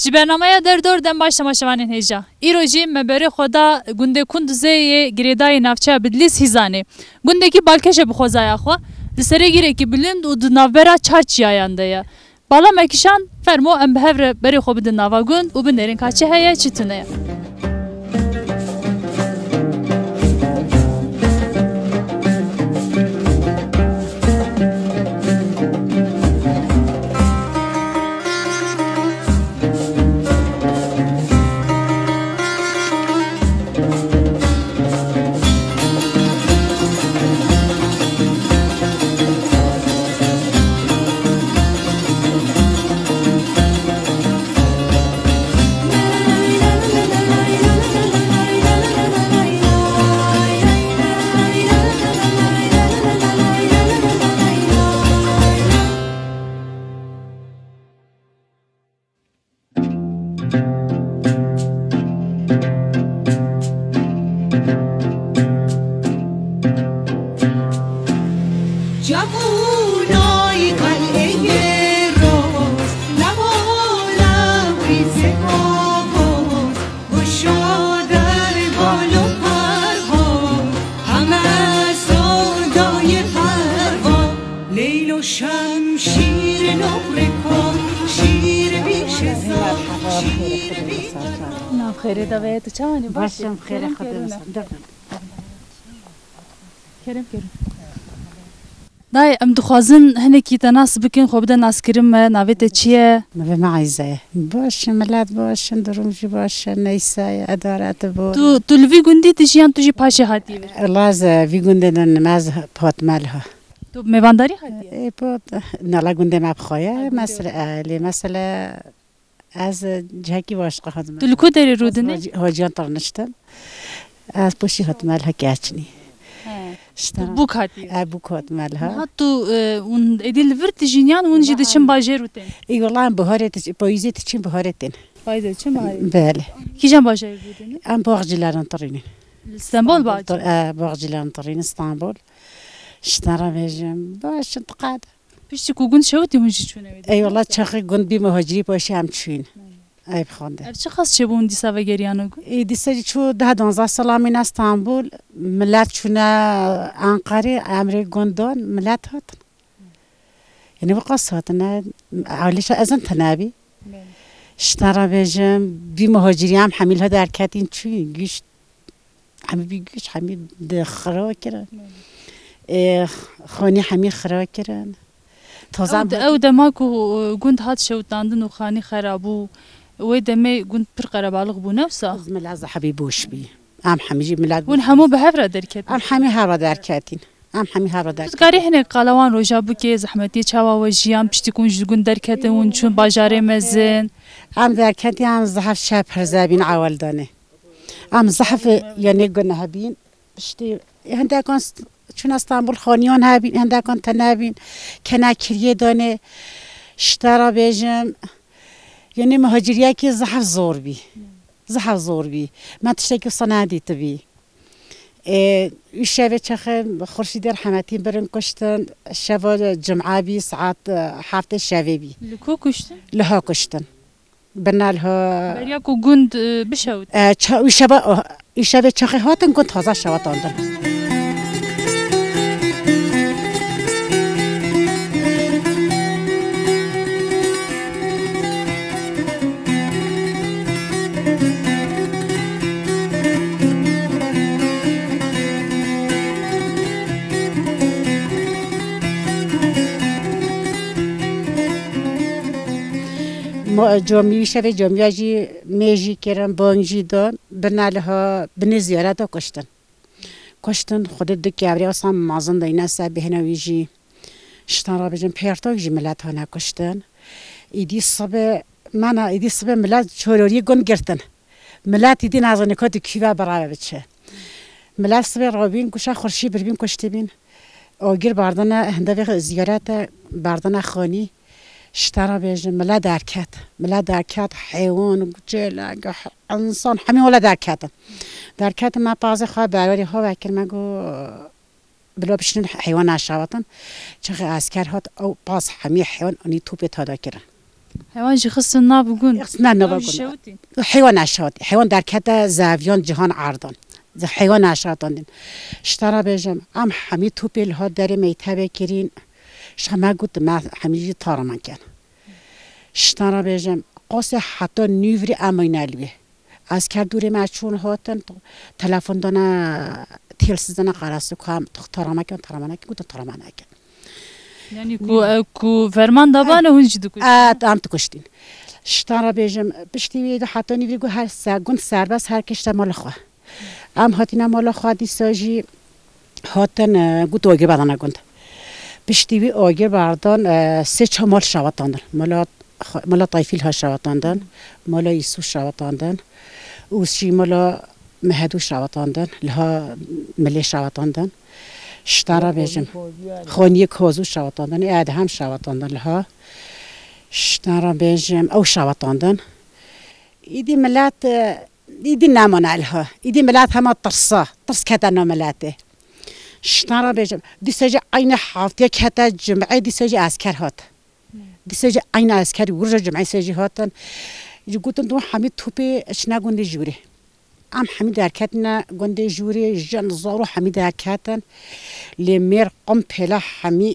جبرنامه در دور دم باش تماشاوان هجا ایروجی مبره خدا گنده کندزه گریدای نافچه بدلیس هیزانه گنده کی بالکش بخوزای خو لسری گیره کی بلند و دنابرا چارچ یاینده یا بالا مکشان فرمو ام بهور بری خو بدن نواگون و بنرین کاچه هیا چتونه خیره دوایت چانی باشم خیره خودم کرم دای ام دخوازن هنکی تناس بکن خو بدن ناس کرم ناویت چیه نوی معیزه باشه ملت باشن درومجی باشن نیسای ادارت بود تو لوی گندی تجیان تو جی پاشه هاتی لاز وی گنده نماز پات مالها تو میوانداری هاتی ای پات نلا گنده مبخواه مثلا از جهکی واشقه هاتم تو لکو داری رودنه هاجیان ترنشتم از پوشی هاتم مالها کچنی بوک هاتی بوک هاتم مالها تو اون ادیل ورت جینیان اون جد چم باجر روتن ای والله بهارت پاییزه چیم بهارتن پاییزه چم بهاری بله کی جم باجر روتن ام باغجیلارن ترینن استانبول باجر باغجیلارن ترین استانبول اشترا بيجم باش تقعد بيش تكون شوتي ونجي شونه اي والله تشخي قند بي مهاجري باش هم تشين اي بخونده چه خاص چه بون دیسا و گریانو ای دیسا چو ده 12 سال من استانبول ملت چونه انقره امر گندان ملت هات يعني وقص هاتنا علاش ازن تنابي اشترا بيجم بي مهاجري هم حميلها دركاتين چی گیش همه بیگیش همه دخرا کرد خانی همه خراب کردن تازه او دماغو گند هات شوتاندن و خانی خرابو و دمی گند پر قربالغ بو نفسه ملاذ حبیبوش بی ام حمیجی ملاذ ون همو به هفر درکت ام حمی هر درکاتین ام حمی هر درکات گاری هنه قلوان روجابو که زحمتی چاوا و جیام پشتی کن جگون درکت ون چون باجاره مزن ام درکتی ام زحف شب هرزابین عوال دانه ام زحف یعنی گنه بین پشتی هنده کنست چون استانبول خانیان هبین هنده کن تنابین کناکریه دانه اشترا بیجم یعنی مهاجریه که زحف زور بی من تشتکی صنادی تبی الشبه چخه خورشید رحمتی برن کشتن شب جمعه بی ساعت هفته شبه بی لکو کشتن لها کشتن بنالها بریا کو گند بشود الشبه چخه هاتن کن تازه شوات آندن جامی شب جامیاجی میجی کردن بانجی دان بنالها بن زیارت کشتن خودت دکیاری اصلا مازن دینا سب هنویجی شتارا بجن پیرتاجی ملت ها نکشتن ایدی صبح ملت چوری گند گرتن ملت ایدی نازنی کات کیوا برای بچه ملت صبح رابین کشا خورشی بربین کشته بین آگیر باردن هنده زیارت باردن خانی اشترى بيجي ملا داركات حيوان جيلا انسان حمي ولا داركات ما بازي خا براري ها وكل ما جو بلا بشن حيوان عشاوتن چخ عسكر هات او باز حمي حيوان اني توپ تادا كرن حیوان جی خست نابگون نه نباگون حیوان نشاد حیوان در کت زاویان جهان عردان حیوان نشاداندن شترا بجم ام همه تو پیل ها در میتابه کرین شما گفت ما همیشه تارمان کن شترا بجم قاس حتی نیوری امینالیه از کردوری ما چون هاتن تلفن دانا تلسیز دانا قرص کام تارمان کن گفت تارمان کن یعنی کو فرمان دابانه هنچ دو کشتین ام تو کشتین شترا بجم بشتی حتی نیوری گو هر سگون سرباز هر کشته مال خواه ام هاتینا مالا خادی ساجی هاتن گوت آگر بدن گند بشتیوی آگر بردان سه چمال شواتاندن مالا طایفیل ها شواتاندن مالا ایسو شواتاندن اوشی مالا مهدو شواتاندن لها ملی شواتاندن شترا بجم خونی کازو شواتاندن ادهم شواتاندن لها شترا بجم او شواتاندن ایدی ملت ایدی نمانالها ایدی ملات همه ترس کتن ملاته شترا بجم دیساج عین حافظه کتا جمعه دیساج عسکر هات دیساج عین عسکر ورج جمعه ساجی هاتن گفتن تو همه توپه اشنا گنده جوری ام همه درکتنا گنده جوری جن زارو همه درکتن لمر قم پلا همه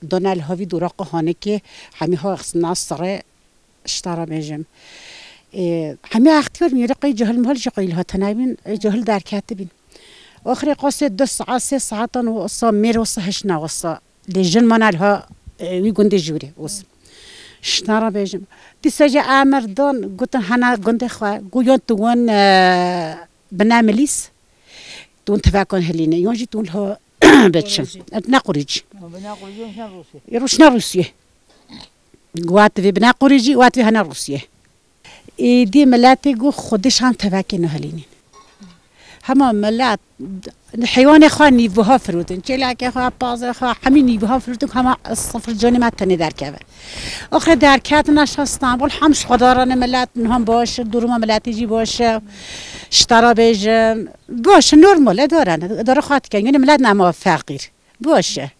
دونال هاوی دوراق هانه که همه ها ناصره شترا بجم همه اختیار میرقی جهل مال جقیل ها تنابین جهل در کاتبین آخر قصه 2 ساعت 3 ساعت و اصلا میر وصا هشنا وصا لجن منال ها وی گنده جوری وص شترا بجم دیساج امر دان گفتن هنا گنده خواه گویان توان بناملیس دون تفاکن هلینه یونجی دون ها بچن نقریجی روسنا روسیه قوات في بنا قريجي قوات في هنا روسيا دي ملاتي جو خودش هم تفاكي نهلينين هما ملات حيوان خوا نيفوها فرودن چلاك خوا باز خوا همي نيفوها فرودن هما الصفر جوني ما تني دركبه اخر دركات ناش اسطنبول همش خداران ملات هم باشه دورما ملاتي جي باشه اشترا بيجم باشه نورمال داره خاطر كان يعني ملات نما فقير باشه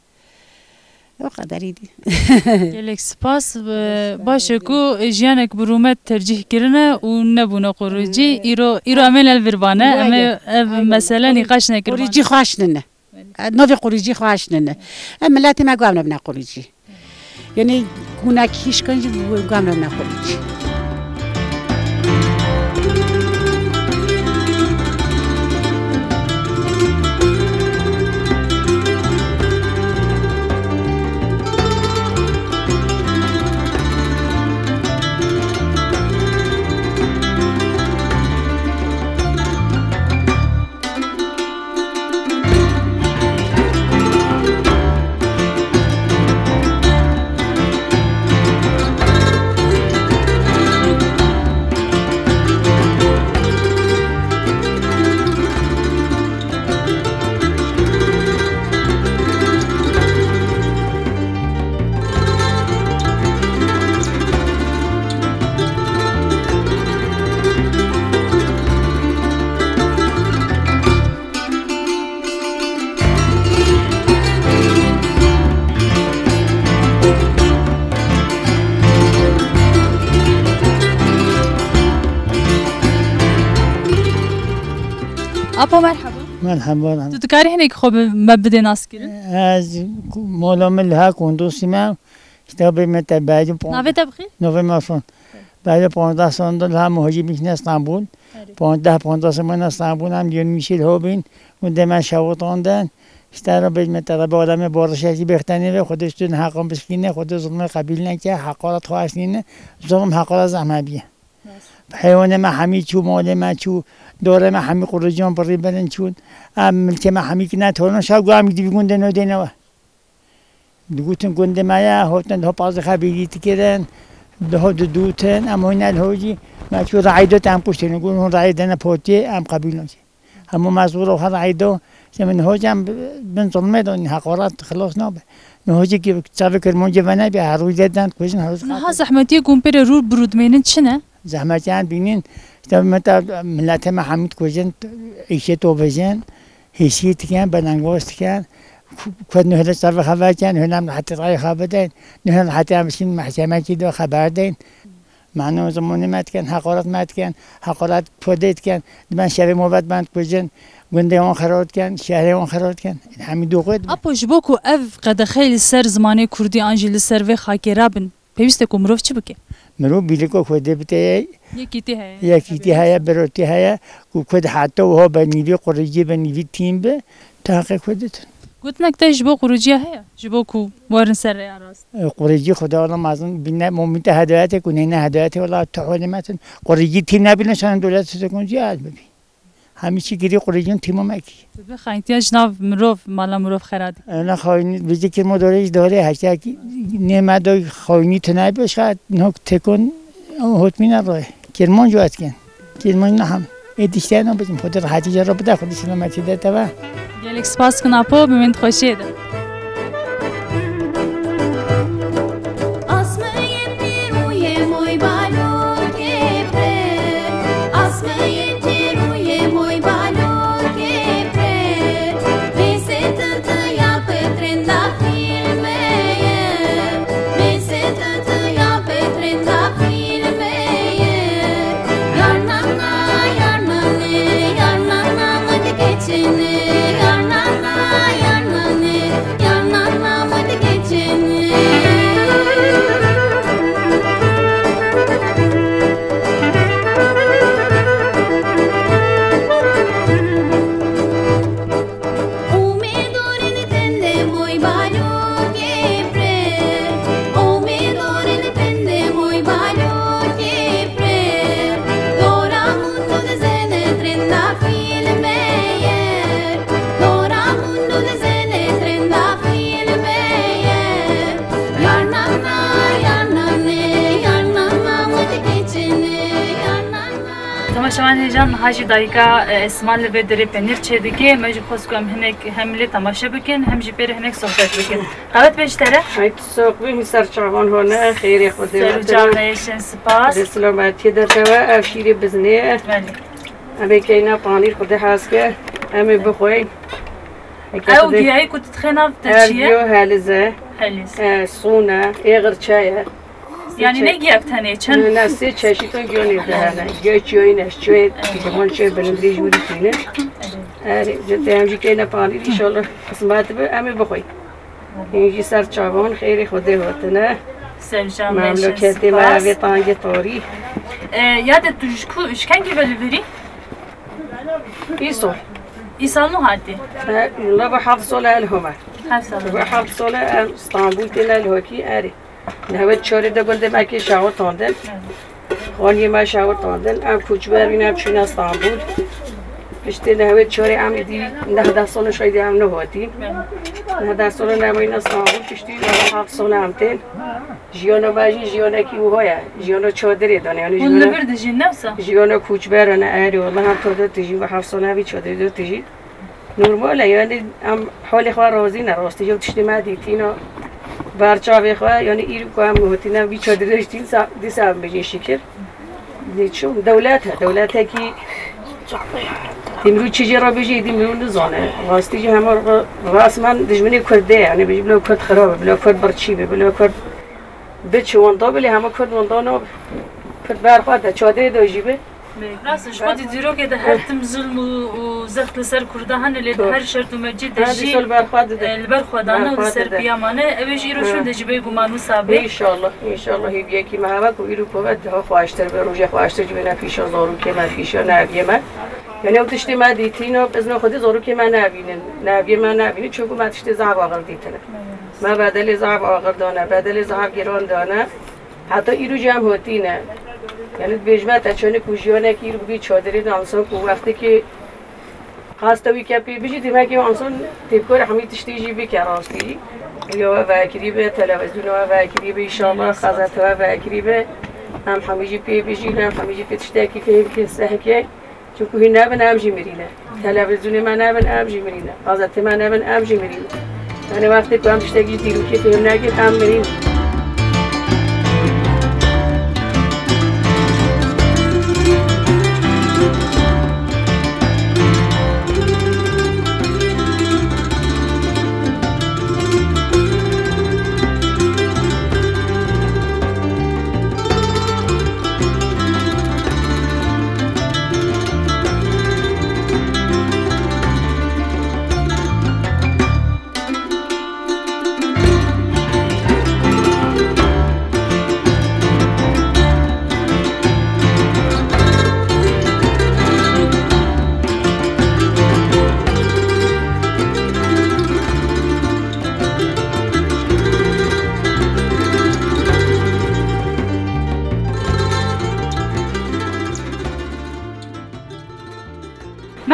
وقدریدی. یک سپاس باشه کو جیانک برومت ترجیح کردن و نبونه قروجی ایرو امن الوربانه اما مثلا نقاش نکردن. قروجی خواهش ننه. نوی قروجی خواهش ننه. اما لاتی ما قام نبنا قروجی. یعنی گونه کیش کنی قام نبنا قروجی. أبا مرحبا. مرحبا. تو تكاري هنيك خوب مبدأ ناس كده؟ از مولام لها کندوسی ما کتابی مت بعد نوی تبخیر؟ نوی مافون. بعد 15 سال لها مهاجی میکنه استانبول. 15 سال استانبول هم دیون میشید هابین و دم شوطاندن. اشترا بید مت رب آدم بارشی بختنی و خودش تون حقم بسکینه خود ظلم قبیل نکه حقارت خواهش نینه ظلم حقارت زحمتیه. حیوان ما همی چو مال ما چو داره ما همی قرجان بری بدن چون ملک ما همی که نتونن شاید گام دیگه گنده ندینه و دوتن گنده مایا هاتن ها پاز خبیلیت کردن ده دوتن اما این الهوجی ما چو رعیدات هم پشت نگون هون رعیدن پاتی هم قبیل نشه همون مزور و هر رعیدو زمین هاجم بن ظلمه دانی حقارت خلاص نابه نهاجی که چه کرمان جوانه به هر روز دادن کجن هر روز نه زحمتی گمپر رو برود مینن چنه زحمتیان بینین مثلا ملت ما حمید کجن ایشه تو بزن حسیت کن بلنگاست کن کد نه سر خبر کن هنم حتی رای خبر دین نه حتی همشین محکمه کی دو خبر دین معنی زمانی مت کن حقارت پودیت کن من شهر موبت بند کجن گنده اون خراب کن شهر اون خراب کن همین دو قد اپوش بکو اف قد خیلی سر زمانی کردی آنجیل سر و خاکی رابن پیوسته کو مروف چی بکه مرو بیلکو خود بته یکی تی هیا بروتی هیا کد حتی و ها بنیوی قریجی بنیوی تیم به تحقیق کدتون گوت نکته جبو خروجی هیا جبو کو وارن سر راست قریجی خدا الله مازن بینه مومیت هدایت کنه نه هدایت ولی تعلیماتن قریجی تیم نبینشان دولت سکون جهاد ببین همیشه گیری قریجی تیمو مکی بخاینتی جناب مروف مالا مروف خرادی نه خاینی بیشتر که مدارج داره هشت کی نمادای خاینی تنای بشه نه تکون حتمی نباشه کرمان جوات کن کرمان نه هم ادیشتر نبودیم خود راحتی جرا بده خودی سلامتی ده تبا گلک سپاس کنم پو ببینید خوشیده شمان هجان حاجی دایکا اسمان لبه دری پنیر چه دیگه مجبور خواست کنم هنگ هملی تماشا بکن همجی پر هنگ صحبت بکن قابت بیشتره؟ های سوق بیم سرچاوان هونه خیری خودی سر جانیشن سپاس سلامتی در توا افشیری بزنه امی که اینا پانیر خودی هست که امی بخوی او گیایی کت تخینا تچیه؟ اربیو هلیزه سونه ایغر چایه یعنی نگی اکتنه چند؟ نه سه چشی تو گیونی دهنه گیای چیوی نشچوی دیگمان چه بلندی جوری کنه جده همجی که اینا پانیر ایشالله قسمت به امی بخوی اینجی سر چاوان خیلی خوده هاتنه مملکتی مروی تانگی تاری یادت تو اشکنگی ولی بری؟ ای سال نو هاتی؟ لا با 7 سال الهمه 7 سال استانبول تینا الهاکی اری نهوت چاره ده گنده مکی شاور تاندن خانی ما شاور تاندن ام کوچ برینم چون استانبول پشت نهوت چاره ام دی 19 سال شاید ام نهاتی 19 سال نماین استانبول پشتی 7 سال ام تن جیانو باجی جیانو کی وهایا جیانو چادری دانه یعنی اون نبرد جین نفسه جیانو کوچ برانه اری والله هم تو تجی و 7 سال همی چادری دو تجی نورماله یعنی ام حال خواه راضی نراستی جو تشتی ما دیتینا برچاوی خواه یعنی ایرو که هم نهاتینا بی چادری داشتین دیسه هم بجین شکر دیچون دولت که دیمرو چیزی را بجی دیمرو نزانه راستی که همه راست من دشمنی کرده یعنی بجی بلا کرد خرابه بلا کرد برچیبه بلا کرد بچه واندا بلی همه کرد واندا ناب کرد برخواه ده چادری داشیبه راستش خودی دیرو که ده هر تم ظلم و زخت لسر کرده هنه لید هر شرط و مجید دجی البرخوادانه و سر بیامانه اوش ایروشون دجی بی گمانو سابه انشالله هی بیا که محبت و ایرو کوبت ها خواهشتر به روژه خواهشتر جبه نفیشا زارو که من فیشا نبیه من یعنی او تشتی من دیتینا بزن خودی زارو که من نبیه من نبینه چون من تشتی زعب آقر دیتنه من بدل زعب آقر دانه بدل زعب گران دانه حتی ایرو جمع هاتینه یعنی بیشتر چون کوچیانه کی رو بی چادری دانسان کو وقتی که خواستوی که بیشتر دیمه که آنسان تیپکار همی تشتیجی بیکراستی یا وکری به تلویزیون و وکری به ایشالله خزت و وکری به هم همیجی پی بیشتر هم همیجی پتشته کی فهم که سهکه چون کوی نبن امجی میرینه تلویزیون من نبن امجی میرینه خزت من نبن امجی میرینه یعنی وقتی که هم تشتگی دیرو که فهم نگید هم میرینه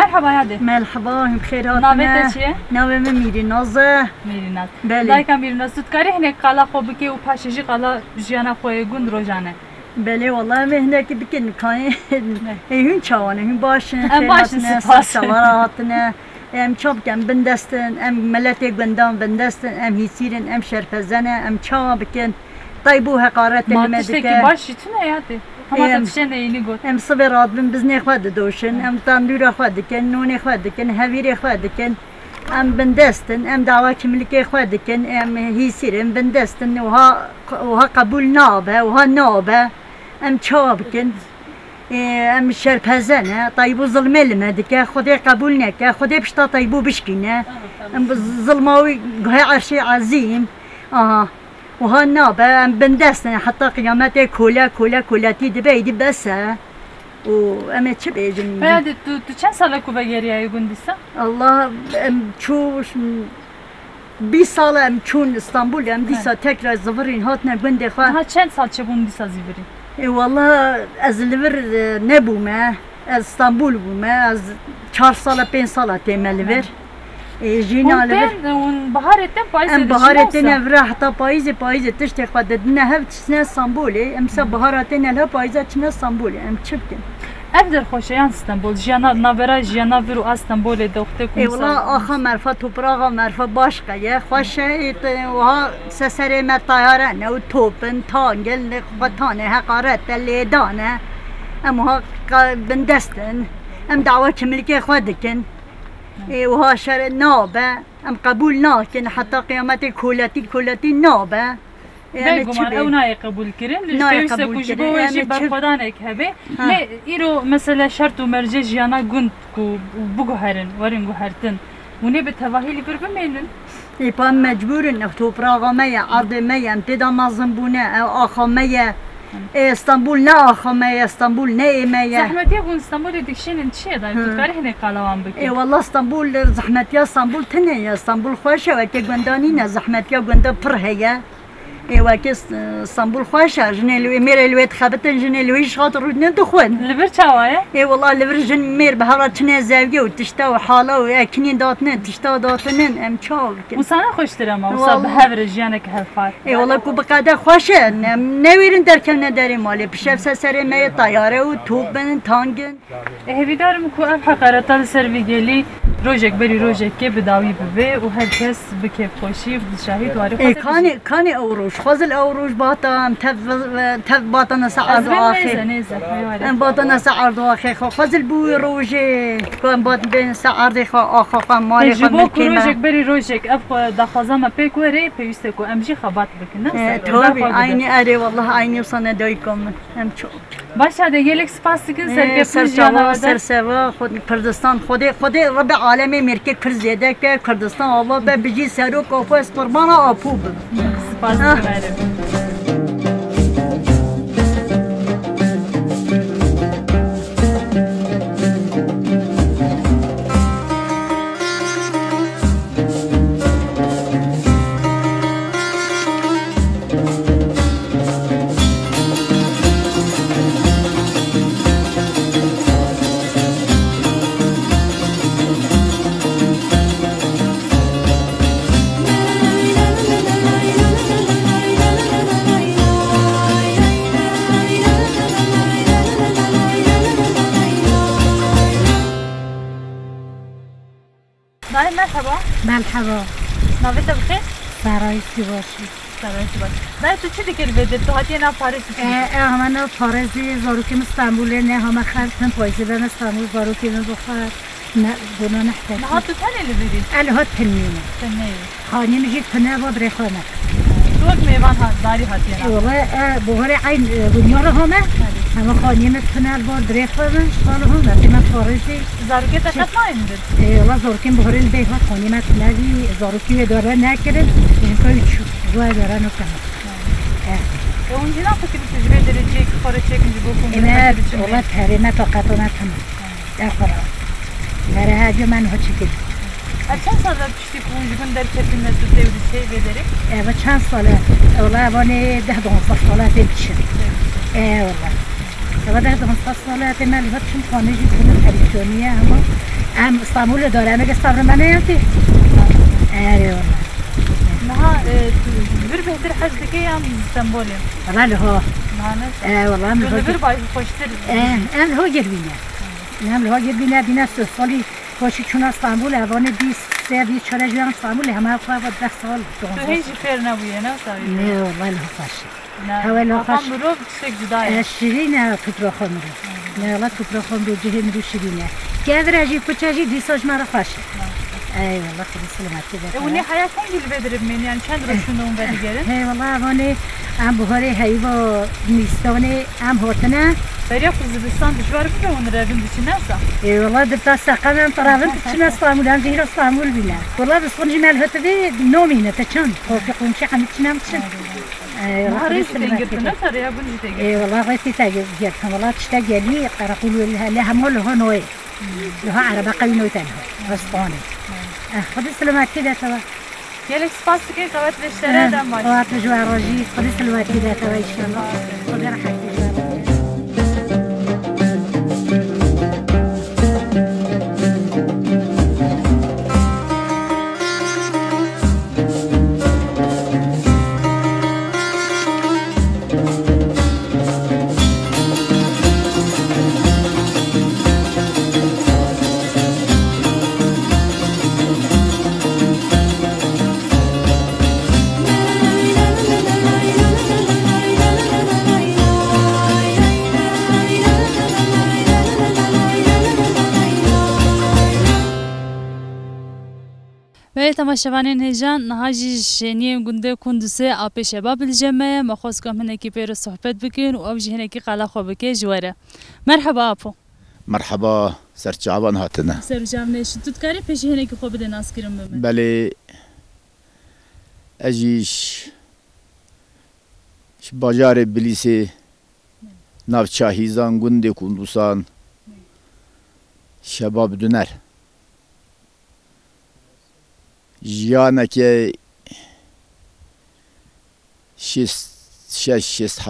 مرحبا هادي مرحبا بخيرات ناويته چیه؟ ناوم میری نازه میرینات بله. دایکم میرینات سودکاری هنه قالا خوب که و پاشجی قالا جیانا خوی گند روزانه بله والله مهنه که بکن کانی هون چوانه هون باشن ام باشن سپاس. سواراتنه ام چوب کن بندستن ام ملت گندان بندستن ام هیسیرن ام شرفزنه ام چوا بکن طيبو حقارت ما المدكه تشتكي باشي تنا ياتي هما تشتنا يني قول ام صبرات بن بزني خود دوشن ام تاندور خود کن نون خود کن هویر خود کن ام بندستن ام دعوه كملكي خود کن ام هيسيرن بندستن وها قبول نابه وها نابه ام چواب کن ام شرپزنه طيبو ظلمه المدكه خدي قبول نكه خدي بشتا طيبو بشكينه ام ظلماوي عرشي عظيم وها نابه ام بندستن حتى قيامته كولاتي دبي بس وأما تشب يجني. فهذا تو چند ساله کو بگیری ای گندیسا؟ الله ام چوش 20 سال ام چون استانبول ام دیسا tekrar زفرین هاتنا گنده خوا. ها چند سال چه گندیسا زیبری؟ والله از لور نبومه از استانبول بومه از 4 سال 5 سال تملور. جينا لبر ون بهارتن بايز ام بهارتن افرا حتى بايز تشتي قددنا هب تسنا اسطنبولي ام بهارتن لا بايز تسنا اسطنبولي ام تشبكن افدر خوشيان اسطنبول جانا نافرا جانا فرو اسطنبول دختكم اي والله اخا مرفا توبراغا مرفا باشقه يا خوش وها سسري ما طياره نو توبن تانجل قطانه حقارت ليدانه ام ها بندستن ام دعوه كملكي خودكن وها شر نابه ام قبول ناكن حتى قيامت كولاتي نابه بگم او نه قبول کردن لیش پیوسته کجبه ویجی بر خدا نکهبه نه ایرو مثلا شرط و مرجع جانا گند کو بگوهرن ورن گوهرتن ونه به تواهیلی بر بمینن ایپا مجبورن اختو پراغا میا عرض میا امتدا مازن بونه آخا میا اسطنبول نه آخا میا اسطنبول نه میا زحمتی بون اسطنبول دیکشنن چیه داری تو کاری هنه قالوان بکی ای والله اسطنبول زحمتی اسطنبول تنه اسطنبول خوشه و که گندانی نه زحمتی گنده پر هیا ايوا كيس اسطنبول خواشا جنيلوي مير الويت خابتن جنيلوي شاطر ودنا دخون لبر تشاوايا اي والله لبر جن مير بهارتنا زاويه وتشتا وحاله وكنين داتنا تشتا داتنن ام تشاو وسانا خوشتر اما وصاب هفر جيانك هفار اي والله كو بقاده خوشه نويرن دركلنا داري مالي بشف سسر مي طياره وتوبن تانگن هویدارم کو اف حقارتا سرویگلی روجك بري روجك كي بداوي ببي وهالكس بكيف خوشي بشاهد واري خاطر كان اوروش خذ اوروش باطا تف باطا نسعر اخي ام باطا نسعر اخي خذ البوي روجي كان باطا بين سعر اخا مالي جبو روجك بري روجك اف دخازا ما بيكو ري بيستكو امجي خبات بكنا توبي عيني اري والله عيني وصنا دايكم ام شو باش هذا يلك سپاسكن سرجاوا سرسوا خود كردستان خود رب عالمي مركز كرزيده كردستان الله بيجي سرو كوفس قربانا ابوب سپاس مرحبا ناویت بخیر؟ سرایسی باشی سرایسی باشی نه تو چی دیگه بده تو هاتی نه پاریس همه پارزی زاروکیم استانبوله نه همه خرسن پایزی بن استانبول زاروکیم بخور نه بنا نحتاج نه تو تنه اللي بيدي الهات تنمينه خاني مجيت تنابا بريخونا دوك ميوان ها داري هاتينا والله بوهري عين بنيار هم خاني متنال بار بريخونا قالوا هم ما فارزي زاروكي تقط ما يندر والله زاروكين بوهري البيت خاني متنالي زاروكي داره نكرد يمكن تشوف جوا داره نكمل اونجا فكر تجربه درجه خارج چیک بکن نه والله تحریمه طاقت ما تمام اخر برای هاجو من ها چیکید چند سال پیشتی کنجگون در چپین نزد دیوری بداری؟ و چند ساله والله وانی 10-12 ساله پیشم والله و 10-12 ساله من لحظه چون خانه جی کنم تلویزیونیه اما ام استانبول داره ام استانبول من نیستی والله نها بر بهتر حج دکی ام استانبولیم والله ها نها والله ام بر باید خوشتر ام هو گربینه ام هو گربینه بینه سالی خوشی چون استانبول اوان 23-24 جان استانبول همه خواهد 10 سال تو هیچ فیر نبویه نه ساری نه والله خوشه نه خام برو سگ جدایه شیرینه توپراخم رو نه والله توپراخم رو جهن رو شیرینه که درجی پچاجی دیساج مرا خوشه ای والله خدا سلامتی بده اونی حیات هم گل بدرب من یعنی چند روشون اون بدی گره هی والله اوانه ام بهاره هی با نیستانه ام هاتنه بریا خوزبستان دشوار بوده اون رویم بچی نسا ای والله دتا سقم طرفم بچین استانبول هم زیر استانبول بینه والله بس خونجی ملحت ده نومینه تچن خوفی قومشی همه چنم چن ای والله خدا سلامتی بده ای والله قیسی تاگیر کن والله تشتا گلی قرقول له همه له نوی له عربه قوی نوی تنها اسپانی خدا سلامتی ده تو گلک سپاس که قوت بشتره دم باش قوت جوارجی خدا سلامتی ده تو ان شاء الله خدا راحت به تماشاوانین هجان نهاجی شنیم گنده کندسه آب شباب الجمعه مخصوص کم هنکی پر صحبت بکن و آبجی هنکی قلا خواب بکن جواره مرحبا آپو مرحبا سرچاوان هاتنه سرجام نشد تو کاری پیشی هنکی خواب ده ناس کرم بمن بله اجیش باجار بلیسی نافچاهیزان گنده کندوسان شباب دونر جیانه که 6-7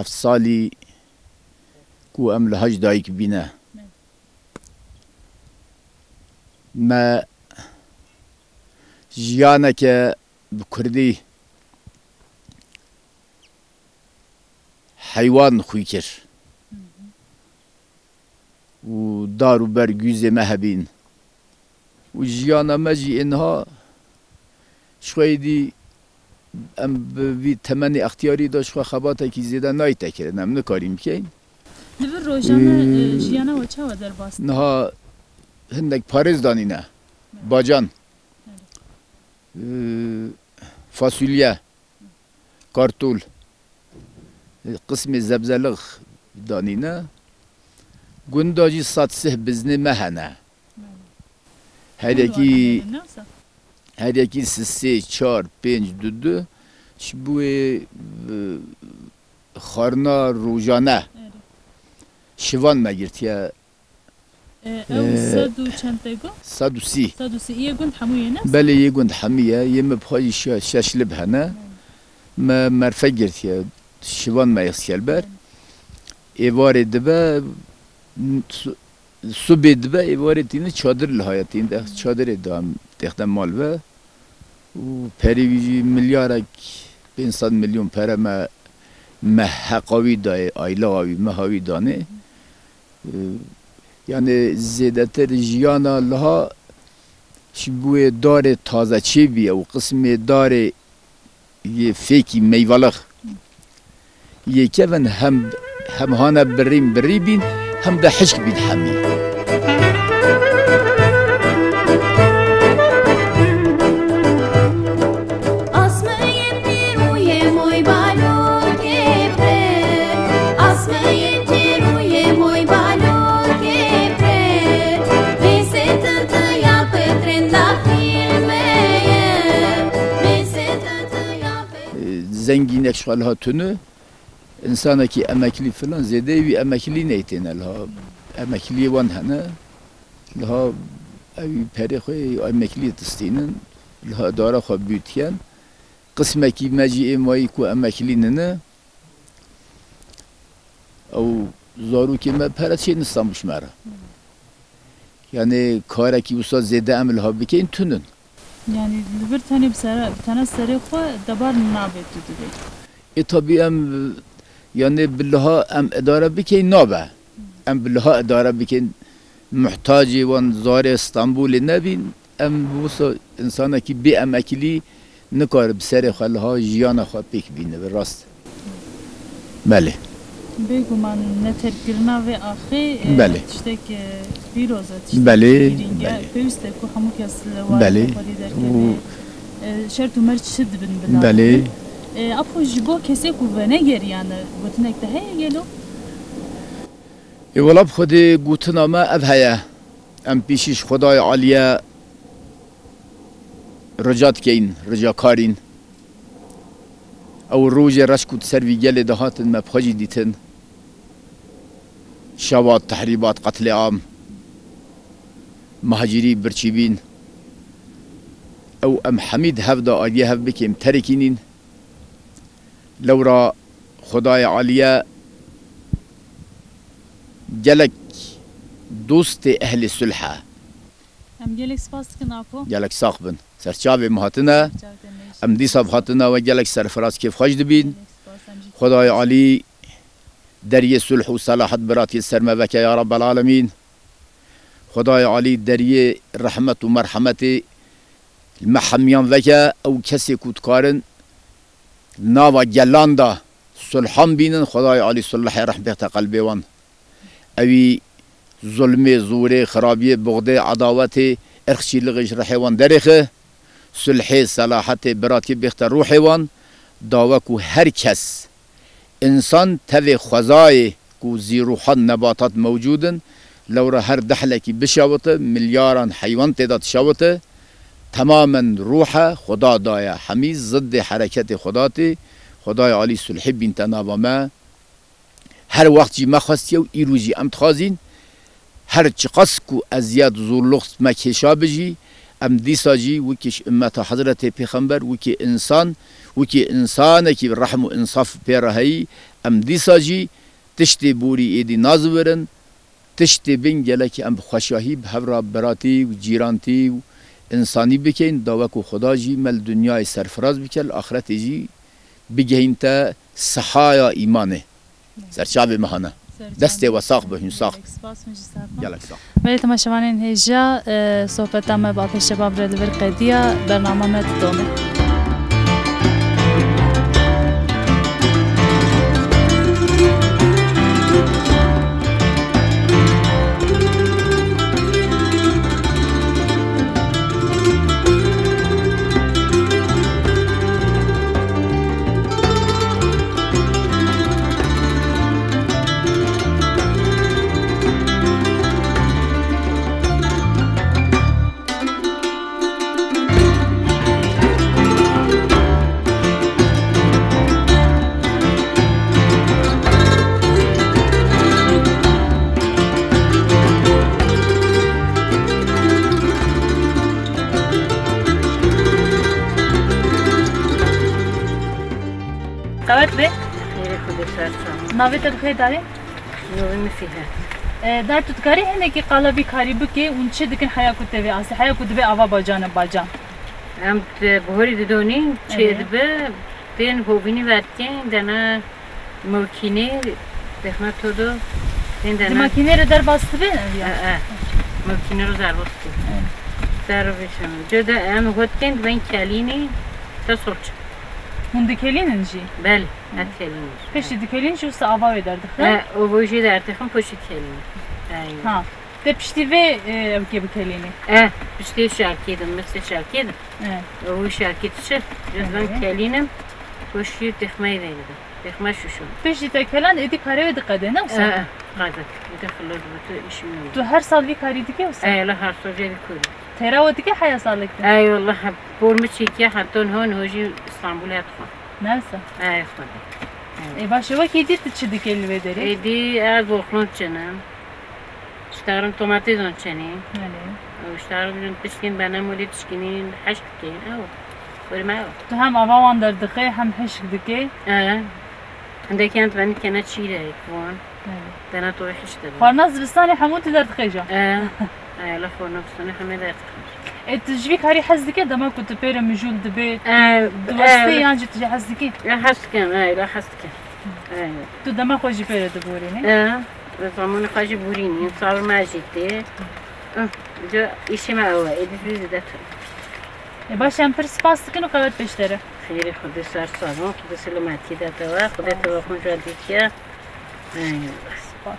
سالی کو ام لحج دایک بینه ما جیانه که بکردی حیوان خوی کر و دارو برگوز مهبین و جیانه مجی اینها شویدی ام بی تمنی اختیاری داشت خو خباته کی زیاده نایت کرد نم نکاریم که لبر روزانه جیانا و چه و در باست نه هندک پارز دانینه باجان فاصولیه کارتول قسم زبزلق دانینه گنداجی ساتسه بزنه مهنه هر یکی 3-4-5-2 شبوه خارنا روزانه شوان مگرتیه او 100 و چند تگو 130 یه گند حمویه نه بله یه گند حمیه یه مبخوی ششلب هنه ما مرفق گرتیه شوان مایخسیل بر ایوار دبه صبح دبه ایوار تینه چادر لحایتین ده چادر دام تخدم مال و پریویجی میلیارد 500 میلیون پره ما حقاوی دای آیلاوی مهاوی دانه یعنی زیادتر جیانا لها شبوه دار تازه چی بیه و قسم دار یه فیکی میوالخ یکی ون هم هانا بری بین هم ده حشک بین همی زنگین اشغال ها تنو انسان کی امکلی فلان زیده وی امکلی نیتین لها امکلی وان هنه لها اوی پری خوی امکلی تستینن لها داره خو بیوتیان قسمه کی مجی مایی کو امکلی ننه او زارو کی ما پرچه نستان بشماره yani kareki usta zede emel ha bikeyin tünün. Yani bir tane bir tane seri xo dabar nabet dedi. Tabi em yani billaha em idare bikeyin nabe. Em billaha idare bikeyin muhtacı van zare İstanbul nebin em bu insana ki bir emekli ne kadar seri xalha jiyana xo pek bine ve rast. Bale. بگو من نترگرنا و آخی بله. تشته که بیروزه بله. پیوسته که همو کس لوای بله. خودی در کنه شرط و مرد شد بن بلا بله. اپو جبو کسی که و نگریانه گوتنک ده هی گلو ولاب خود گوتنا ما اب هیا ام پیشش خدای عالیه رجات کین رجاکارین او روز رشکوت سروی گل دهاتن مبخجی دیتن شوات تحریبات قتل عام مهاجری برچیبین او ام حمید هفدا آلیه هف بکیم ترکینین لورا خدای عالیه جلک دوست اهل صلحه هم گلک سپاس کن اپو جلک ساقبن سرچاوی مهاتنه ام دی صاحب هاتنا و جلک سرفراز کیف خواج دبین خدای عالی دریه صلح و صلاحت براتی سرمه بکه یا رب العالمین خدای عالی دریه رحمت و مرحمت المحمیان وکه او کسی کودکارن ناوا گلان دا صلحان بینن خدای عالی صلح رحمت قلبی وان اوی ظلم زوره خرابی بغده عداوت ارخشی لغش رحوان درخه صلح صلاحت براتی بخت روحوان داوا کو هر کس انسان توی خوزای کو زی روحان نباتات موجودن لورا هر دحله کی بشاوته میلیاران حیوان تعداد شاوته تماما روح خدا دایا حمیز ضد حرکت خداتی خدای عالی صلح بین تنابا ما هر وقت جی مخواستی و ایروجی امتخازین هر چقاس کو ازیاد زورلغت مکشا بجی ام دیسا جی وکیش امت حضرت پیغمبر وکی انسان کی رحم و انصاف پیرهی ام دیسا جی تشتی بوری ایدی نازورن تشتی بین گله که ام خوشاهی بهورا براتی و جیرانتی و انسانی بکن داوکو خدا جی مل دنیای سرفراز بکل آخرت جی بگهین تا صحایا ایمانه سرچاب مهانه دسته و ساق بهین ساق گلک ساق ولی تماشاوانین هجا صحبت ما با شباب ردور قدیا برنامه ما دومه قوت به خیر خود سرسام ناویت بخیر داری؟ نوی مسیحه در تودکاری هنه که قالبی کاری بکی اون چه دکن حیا کتوی آسی حیا کتوی آوا باجان باجان ام بهوری دونی چه دبه دین هوبینی ورکن دنا مکینه دخمت تو دو دین دنا ماکینه رو در باسته به مکینه رو در باسته در بشم جدا ام هوت کند بین کلینی تا سرچ هون دکلین جی بله ات کلینی پشت دکلین شو سه آوا در دخل او بوجی در تخم پشت کلینی ها ده پشتی و اوکی بکلینی پشتی شرکیدم مثل شرکیدم او شرکیت چه جدا کلینم پشتی تخمه دیدم تخمه شوشم پشتی تا کلان ایدی کاری و دقیقه نه وسا قاعدة يدخل تو إيش منو تو هر سال بی کاری دیگه وسا أي لا هر صوب جدي كله ترا و دیگه حیا سالک أي والله بورمشي كي حتى هون هوجي اسطنبول هتخون نه وسا أي خدا ای باشه و کی دیت چه دکل و داری أي دي از وقت چنم اشتغلم توماتي دون چني بله واشتغلم تشكين بنام ولي تشكينين حشك كين أو ولي ما تو هم آوا وان در دقیقه هم حشک دکی عندك كانت بني كانت شيلة يكون دنا تو وحش دبي خارنا زبستاني حموت درد خيجا لا خورنا بستاني حمي درد تجيك هاري حزدك دما كنت بيرا مجول دبي دوستي يعني تجي حزدك لا حسكن لا حسكن تو دما خوجي بيرا دبوريني زمان خاجي بوريني صار ما جيتي جو işi ما هو ادري زدت باش ام پر سپاس کنو قوت بشتره خیلی خود سر سالم خود سلامتی داده و خود توافق جدید که سپاس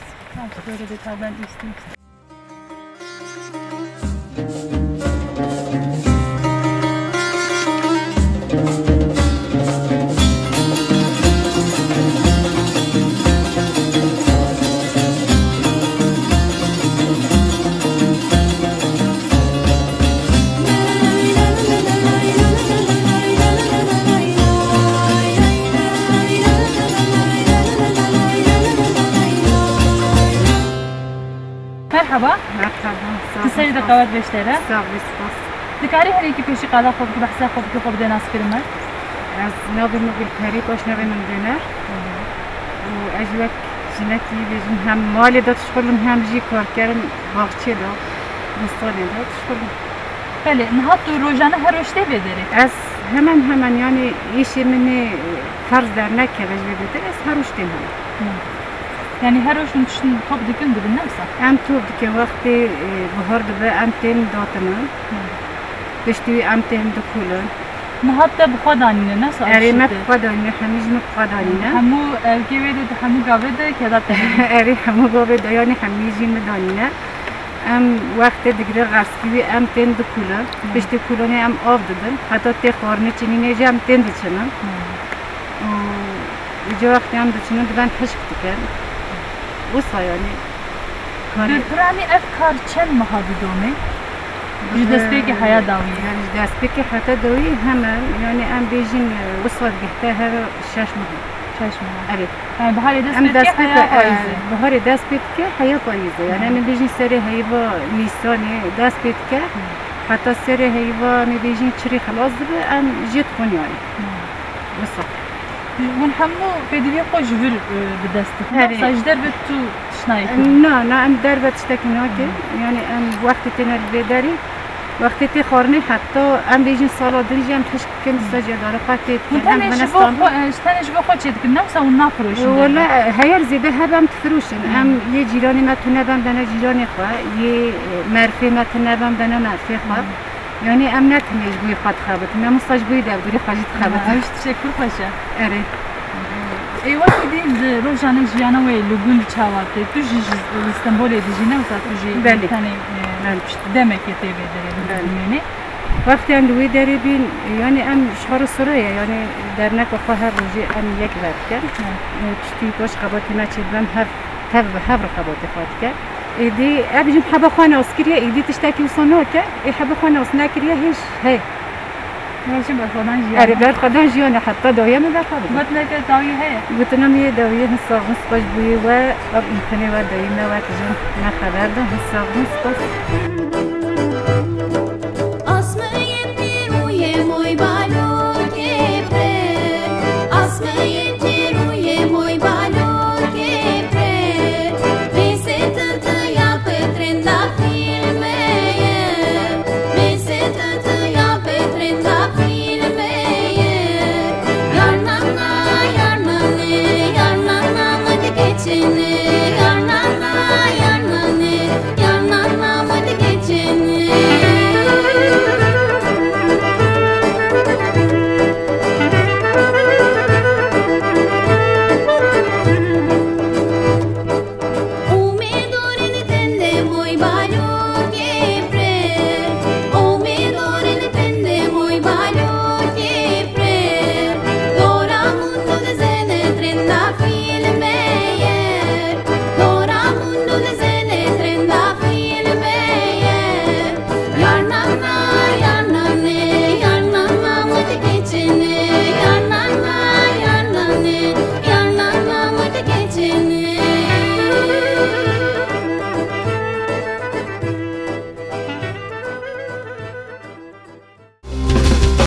böyle bir taban istedim. مرحبا تسالي دقوات بشترى دكاري هريكي بيشي قادا خوبكي بحسا خوبكي خوب دي ناس كرمال از نابي مقل كاري باش نابي من دينار واجلك جنتي بيجن هم مالي دا تشغلن هم جي كار كارن باغچه دا بستاني دا تشغلن بله نهاتو روجانه هر وشته بداري از همان يعني يشي مني فرض در نكه بجبه بدر از هر وشته هم يعني هر وش نتشن خوب دكن بالنفسه ام تو دكن وقتی بهار دبه ام تين داتنن بشتوي ام تين دكولن نهاتا بخدانينه ناس اري ما بخدانينه هميج ما بخدانينه همو كيويدو همو قاوده كذا اري همو قاوده يعني هميجين مدانينه ام وقت دیگر غرسکی ام تین دکولن بشتی کولانی ام آب دادن حتی تی خورنه چنینه جا ام تین دچنن و وقتی ام دچنن دبن حشک دکن وصا يعني دكتوراني افكار چن مهادو دومي جدسبيك حياة داوية يعني جدسبيك حياة داوية هم يعني ام بيجين وصلت جهتها شاش أريد بهاري دسبيك حياة قايزة بهاري دسبيك حياة قايزة يعني ام بيجين سري هيبا نيساني دسبيك حتى سري هيبا ام بيجين تشري خلاص دبا ام جيت خون يعني وصا ونحمو في دنيا خوش فير بدستك ساجدر بتو تشنايك نا ام در بتشتكي ناكي يعني ام وقت تنر بداري وقت تي خورني حتى ام بيجين صالة دريجي ام تشك كن ساجد على قاتي ام بنستان شتانش بخو تشد كنا وسو نافروش ولا هير زيده هبم تفروشن ام يه جيراني ما تنبم دنا جيراني خوا يه مرفي ما تنبم دنا مرفي خوا يعني ام نتميج بوي خاط خابت ما مصاج بوي دابدوري خاجت خابت هاش تشكر خوشا اري اي وقت دي روجانا جيانا وي لوغون تشاواتي تجي اسطنبول ديجينا وصا تجي ثاني دمك تيبي دري وقت اندوي داري بين يعني ام شهر سوريا يعني درنك وخها روجي ام يك وقت تشتي باش خباتي ما تشبم هف رقباتي فاتك ایدی ابجم حبا خانه اسکریه ایدی تشتکی وصنوه که ای حبا خانه اسنکریه هیچ هی هیچ برخوردن جیانه اره برخوردن جیانه حتی داویه می برخوردن بطنه که داویه هی بطنم یه داویه حساغنس باش بویه و اب امکنه و داویه و تجن نخبردن حساغنس باش